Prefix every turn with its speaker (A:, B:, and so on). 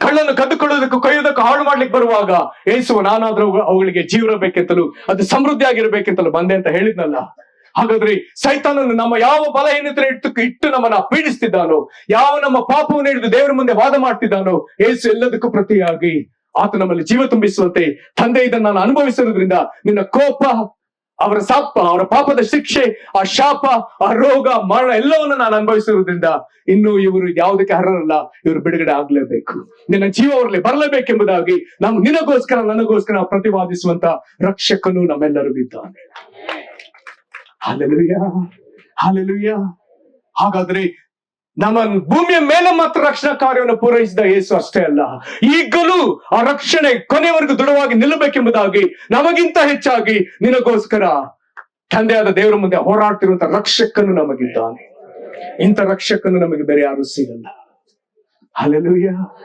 A: ಕಳ್ಳನ್ನು ಕದ್ದುಕೊಳ್ಳೋದಕ್ಕೂ ಕೊಯ್ಯೋದಕ್ಕೂ ಹಾಳು ಮಾಡ್ಲಿಕ್ಕೆ ಬರುವಾಗ ಯೇಸು ನಾನಾದ್ರೂ ಅವುಗಳಿಗೆ ಜೀವ ಬೇಕೆಂತಲೂ ಅದು ಸಮೃದ್ಧಿ ಆಗಿರ್ಬೇಕೆಂತಲೂ ಬಂದೆ ಅಂತ ಹೇಳಿದ್ನಲ್ಲ. ಹಾಗಾದ್ರೆ ಸೈತಾನನು ನಮ್ಮ ಯಾವ ಬಲಹೀನತೆ ಇಟ್ಟು ನಮ್ಮನ್ನ ಪೀಡಿಸ್ತಿದ್ದಾನೋ, ಯಾವ ನಮ್ಮ ಪಾಪವನ್ನು ಹಿಡಿದು ದೇವರ ಮುಂದೆ ವಾದ ಮಾಡ್ತಿದ್ದಾನೋ, ಯೇಸು ಎಲ್ಲದಕ್ಕೂ ಪ್ರತಿಯಾಗಿ ಆತ ನಮ್ಮಲ್ಲಿ ಜೀವ ತುಂಬಿಸುವಂತೆ, ತಂದೆ ಇದನ್ನು ನಾನು ಅನುಭವಿಸಿರೋದ್ರಿಂದ ನಿನ್ನ ಕೋಪ, ಅವರ ಪಾಪದ ಶಿಕ್ಷೆ, ಆ ಶಾಪ, ಆ ರೋಗ, ಮರಣ ಎಲ್ಲವನ್ನು ನಾನು ಅನುಭವಿಸಿರೋದ್ರಿಂದ ಇನ್ನು ಇವರು ಯಾವುದಕ್ಕೆ ಅರ್ಹರಲ್ಲ, ಇವರು ಬಿಡುಗಡೆ ಆಗ್ಲೇಬೇಕು, ನಿನ್ನ ಜೀವ ಅವರಲ್ಲಿ ಬರಲೇಬೇಕೆಂಬುದಾಗಿ ನಾವು ನಿನಗೋಸ್ಕರ ನನಗೋಸ್ಕರ ಪ್ರತಿವಾದಿಸುವಂತ ರಕ್ಷಕನು ನಮ್ಮೆಲ್ಲರಿಗೂ ಇದ್ದಾನೆ. Hallelujah, hallelujah. ಹಾಗಾದ್ರೆ ನಮ್ಮ ಭೂಮಿಯ ಮೇಲೆ ಮಾತ್ರ ರಕ್ಷಣಾ ಕಾರ್ಯವನ್ನು ಪೂರೈಸಿದ ಯೇಸು ಅಷ್ಟೇ ಅಲ್ಲ, ಈಗಲೂ ಆ ರಕ್ಷಣೆ ಕೊನೆಯವರೆಗೂ ದೃಢವಾಗಿ ನಿಲ್ಲಬೇಕೆಂಬುದಾಗಿ ನಮಗಿಂತ ಹೆಚ್ಚಾಗಿ ನಿನಗೋಸ್ಕರ ತಂದೆಯಾದ ದೇವರ ಮುಂದೆ ಹೋರಾಡ್ತಿರುವಂತ ರಕ್ಷಕನು ನಮಗಿದ್ದಾನೆ. ಇಂಥ ರಕ್ಷಕನು ನಮಗೆ ಬೇರೆ ಯಾರು ಸಿಗಲ್ಲ. ಹಲ್ಲೆಲೂಯಾ.